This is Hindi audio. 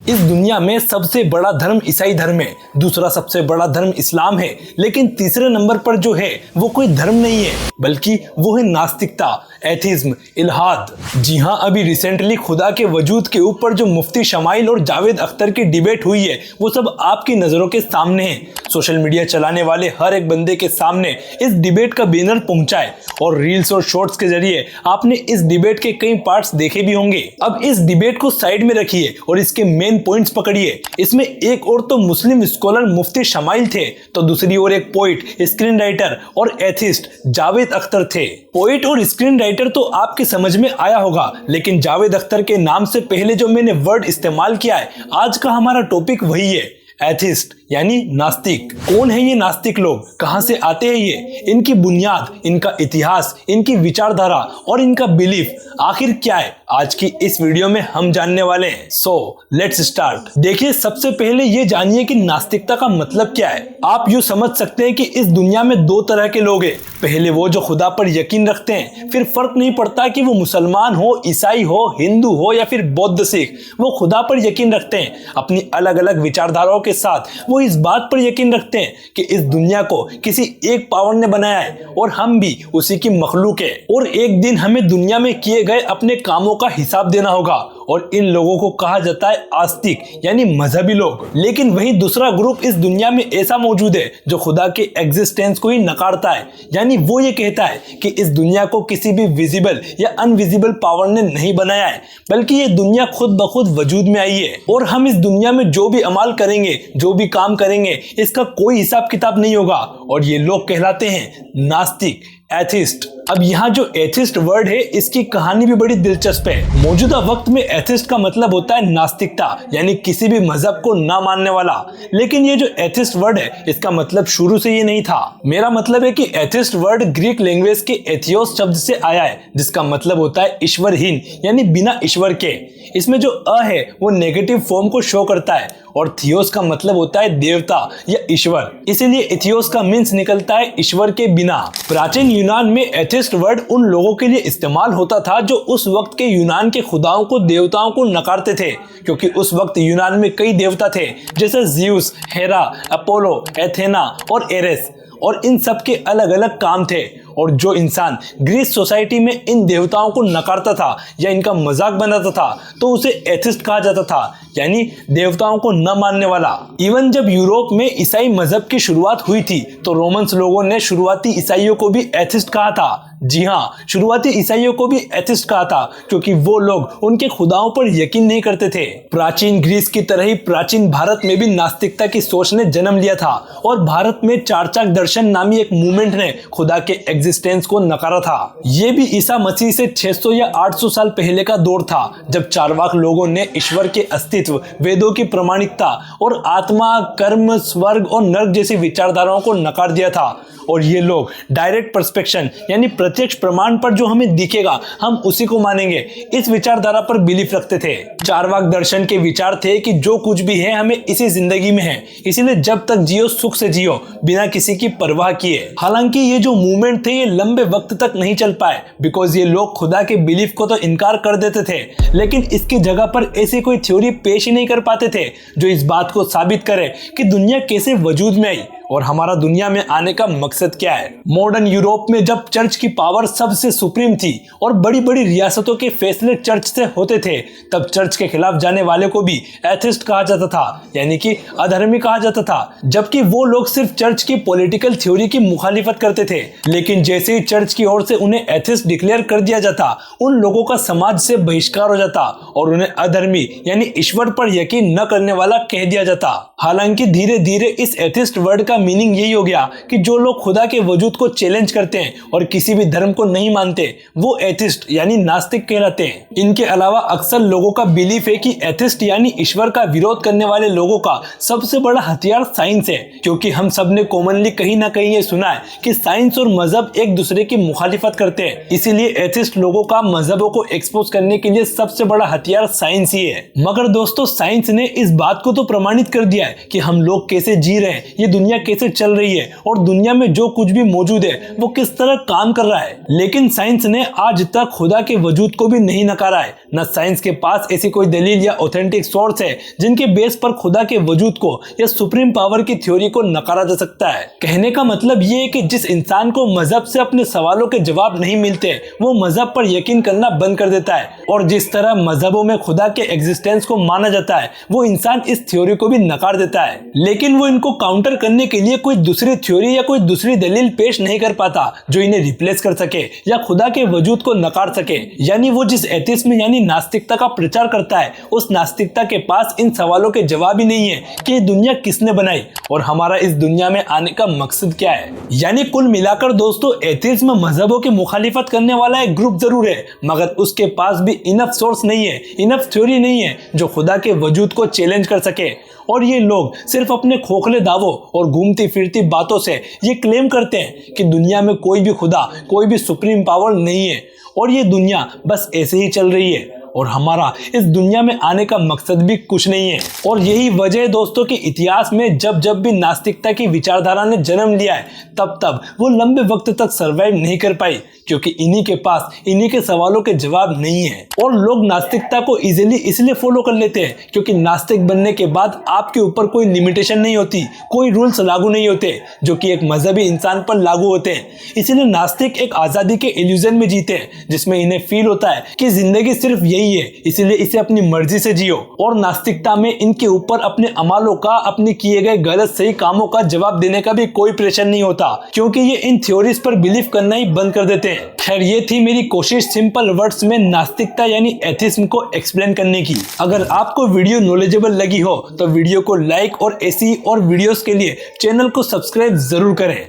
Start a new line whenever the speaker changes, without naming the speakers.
इस दुनिया में सबसे बड़ा धर्म ईसाई धर्म है, दूसरा सबसे बड़ा धर्म इस्लाम है, लेकिन तीसरे नंबर पर जो है वो कोई धर्म नहीं है बल्कि वो है नास्तिकता, एथिज्म, इल्हाद। जी हाँ, अभी रिसेंटली खुदा के वजूद के ऊपर जो मुफ्ती शमाइल और जावेद अख्तर की डिबेट हुई है वो सब आपकी नजरों के सामने है। सोशल मीडिया चलाने वाले हर एक बंदे के सामने इस डिबेट का बैनर पहुंचा है और रील्स और शॉर्ट्स के जरिए आपने इस डिबेट के कई पार्ट्स देखे भी होंगे। अब इस डिबेट को साइड में रखिए और इसके मेन पॉइंट्स पकड़िए। इसमें एक और तो मुस्लिम स्कॉलर मुफ्ती शमाइल थे, तो दूसरी ओर एक पोइट, स्क्रीन राइटर और एथिस्ट जावेद अख्तर थे। पोइट और स्क्रीन राइटर तो आपके समझ में आया होगा, लेकिन जावेद अख्तर के नाम से पहले जो मैंने वर्ड इस्तेमाल किया है, आज का हमारा टॉपिक वही है, एथिस्ट यानी नास्तिक। कौन है ये नास्तिक लोग, कहां से आते हैं ये, इनकी बुनियाद, इनका इतिहास, इनकी विचारधारा और इनका बिलीफ आखिर क्या है, आज की इस वीडियो में हम जानने वाले हैं। So let's start. देखिए, सबसे पहले ये जानिए कि नास्तिकता का मतलब क्या है। आप यूं समझ सकते हैं कि इस दुनिया में दो तरह के लोग हैं। पहले वो जो खुदा पर यकीन रखते हैं, फिर फर्क नहीं पड़ता कि वो मुसलमान हो, ईसाई हो, हिंदू हो या फिर बौद्ध सिख, वो खुदा पर यकीन रखते हैं। अपनी अलग अलग विचारधाराओं के साथ वो इस बात पर यकीन रखते हैं कि इस दुनिया को किसी एक पावर ने बनाया है और हम भी उसी की मखलूक है और एक दिन हमें दुनिया में किए गए अपने कामों का हिसाब देना होगा। और इन लोगों को कहा जाता है आस्तिक यानी मजहबी लोग। लेकिन वही दूसरा ग्रुप इस दुनिया में ऐसा मौजूद है जो खुदा के एग्जिस्टेंस को ही नकारता है, यानी वो ये कहता है कि इस दुनिया को किसी भी विजिबल या अनविजिबल पावर ने नहीं बनाया है, बल्कि ये दुनिया खुद ब खुद वजूद में आई है और हम इस दुनिया में जो भी अमाल करेंगे, जो भी काम करेंगे, इसका कोई हिसाब किताब नहीं होगा। और ये लोग कहलाते हैं नास्तिक, एथिस्ट। अब यहाँ जो एथिस्ट वर्ड है, इसकी कहानी भी बड़ी दिलचस्प है। मौजूदा वक्त में एथिस्ट का मतलब होता है नास्तिकता, यानी किसी भी मजहब को ना मानने वाला। लेकिन ये जो एथिस्ट वर्ड है, इसका मतलब शुरू से ये नहीं था। मेरा मतलब है कि एथिस्ट वर्ड ग्रीक लैंग्वेज के एथियोस शब्द से आया है, जिसका मतलब होता है ईश्वरहीन, यानी बिना ईश्वर के। इसमें जो अ है वो नेगेटिव फॉर्म को शो करता है और थियोस का मतलब होता है देवता या ईश्वर, इसीलिए एथियोस का मीन्स निकलता है ईश्वर के बिना। प्राचीन यूनान में एथिस्ट वर्ड उन लोगों के लिए इस्तेमाल होता था जो उस वक्त के यूनान के खुदाओं को, देवताओं को नकारते थे, क्योंकि उस वक्त यूनान में कई देवता थे जैसे ज़्यूस, हेरा, अपोलो, एथेना और एरेस, और इन सब के अलग अलग काम थे। और जो इंसान ग्रीस सोसाइटी में इन देवताओं को नकारता था या इनका मजाक बनाता था तो उसे एथिस्ट कहा जाता था, यानी देवताओं को न मानने वाला। इवन जब यूरोप में ईसाई मजहब की शुरुआत हुई थी तो रोमन्स लोगों ने शुरुआती ईसाइयों को भी एथिस्ट कहा था। जी हाँ, शुरुआती ईसाइयों को भी एथिस्ट कहा था, क्योंकि वो लोग उनके खुदाओं पर यकीन नहीं करते थे। प्राचीन ग्रीस की तरह ही प्राचीन भारत में भी नास्तिकता की सोच ने जन्म लिया था और भारत में चारचाक दर्शन नामी एक मूवमेंट ने खुदा के एग्जिस्टेंस को नकारा था। ये भी ईसा मसीह से 600 या 800 साल पहले का दौर था, जब चारवाक लोगों ने ईश्वर के अस्तित्व, वेदों की प्रामाणिकता और आत्मा, कर्म, स्वर्ग और नर्क जैसी विचारधाराओं को नकार दिया था। और ये लोग डायरेक्ट पर्सपेक्शन यानी प्रत्यक्ष प्रमाण पर जो हमें दिखेगा हम उसी को मानेंगे, इस विचारधारा पर बिलीफ रखते थे। चारवाक दर्शन के विचार थे कि जो कुछ भी है हमें इसी जिंदगी में है, इसीलिए जब तक जियो सुख से जियो, बिना किसी की परवाह किए। हालांकि ये जो मूवमेंट थे ये लंबे वक्त तक नहीं चल पाए, बिकॉज ये लोग खुदा के बिलीफ को तो इनकार कर देते थे, लेकिन इसकी जगह पर ऐसी कोई थ्योरी पेश ही नहीं कर पाते थे जो इस बात को साबित करे कि दुनिया कैसे वजूद में आई और हमारा दुनिया में आने का मकसद क्या है। मॉडर्न यूरोप में जब चर्च की पावर सबसे सुप्रीम थी और बड़ी बड़ी रियासतों के फैसले चर्च से होते थे, तब चर्च के खिलाफ जाने वाले को भी एथिस्ट कहा जाता था, यानी कि अधर्मी कहा जाता था, जबकि वो लोग सिर्फ चर्च की पॉलिटिकल थ्योरी की मुखालिफत करते थे। लेकिन जैसे ही चर्च की ओर से उन्हें एथिस्ट डिक्लेयर कर दिया जाता, उन लोगों का समाज से बहिष्कार हो जाता और उन्हें अधर्मी यानी ईश्वर पर यकीन न करने वाला कह दिया जाता। हालांकि धीरे धीरे इस एथिस्ट वर्ड का मीनिंग यही हो गया कि जो लोग खुदा के वजूद को चैलेंज करते हैं और किसी भी धर्म को नहीं मानते, वो एथिस्ट यानी नास्तिक कहलाते हैं। इनके अलावा अक्सर लोगों का बिलीफ है कि एथिस्ट यानी ईश्वर का विरोध करने वाले लोगों का सबसे बड़ा हथियार साइंस है, क्योंकि हम सब ने कॉमनली कहीं ना कहीं ये सुना है कि साइंस और मजहब एक दूसरे की मुखालिफत करते हैं। इसीलिए एथिस्ट लोगों का मजहबों को एक्सपोज करने के लिए सबसे बड़ा हथियार साइंस ही है। मगर दोस्तों, साइंस ने इस बात को तो प्रमाणित कर दिया है कि हम लोग कैसे जी रहे हैं, ये दुनिया तरीके से चल रही है और दुनिया में जो कुछ भी मौजूद है वो किस तरह काम कर रहा है। लेकिन साइंस ने आज तक खुदा के वजूद को भी नहीं नकारा है। न साइंस के पास ऐसी कोई दलील या ऑथेंटिक सोर्स है जिनके बेस पर खुदा के वजूद को या सुप्रीम पावर की थ्योरी को नकारा जा सकता है। कहने का मतलब ये है कि जिस इंसान को मजहब से अपने सवालों के जवाब नहीं मिलते वो मजहब पर यकीन करना बंद कर देता है, और जिस तरह मजहबों में खुदा के एग्जिस्टेंस को माना जाता है वो इंसान इस थ्योरी को भी नकार देता है। लेकिन वो इनको काउंटर करने के लिए कोई दूसरी थ्योरी या कोई दूसरी दलील पेश नहीं कर पाता जो इन्हें रिप्लेस कर सके या खुदा के वजूद को नकार सके। यानी वो जिस एथिज्म यानी नास्तिकता का प्रचार करता है उस नास्तिकता के पास इन सवालों के जवाब ही नहीं है कि ये दुनिया किसने बनाई और हमारा इस दुनिया में आने का मकसद क्या है। यानी कुल मिलाकर दोस्तों एथिज्म मजहबों की मुखालिफत करने वाला एक ग्रुप जरूर है, मगर उसके पास भी इनफ सोर्स नहीं है, इनफ थ्योरी नहीं है जो खुदा के वजूद को चैलेंज कर सके। और ये लोग सिर्फ अपने खोखले दावों और घूमती फिरती बातों से ये क्लेम करते हैं कि दुनिया में कोई भी खुदा, कोई भी सुप्रीम पावर नहीं है और ये दुनिया बस ऐसे ही चल रही है और हमारा इस दुनिया में आने का मकसद भी कुछ नहीं है। और यही वजह है दोस्तों कि इतिहास में जब जब भी नास्तिकता की विचारधारा ने जन्म लिया है तब तब वो लंबे वक्त तक सरवाइव नहीं कर पाई, क्योंकि इन्हीं के पास इन्हीं के सवालों के जवाब नहीं है। और लोग नास्तिकता को इजीली इसलिए फॉलो कर लेते हैं क्योंकि नास्तिक बनने के बाद आपके ऊपर कोई लिमिटेशन नहीं होती, कोई रूल्स लागू नहीं होते जो कि एक मजहबी इंसान पर लागू होते हैं। इसीलिए नास्तिक एक आजादी के इल्यूजन में जीते हैं जिसमें इन्हें फील होता है कि जिंदगी सिर्फ यही है, इसलिए इसे अपनी मर्जी से जियो। और नास्तिकता में इनके ऊपर अपने अमालों का, अपने किए गए गलत सही कामों का जवाब देने का भी कोई प्रेशर नहीं होता, क्योंकि ये इन थ्योरीज पर बिलीव करना ही बंद कर देते हैं। खैर ये थी मेरी कोशिश सिंपल वर्ड्स में नास्तिकता यानी एथिज्म को एक्सप्लेन करने की। अगर आपको वीडियो नॉलेजेबल लगी हो तो वीडियो को लाइक और ऐसी और वीडियोस के लिए चैनल को सब्सक्राइब जरूर करें।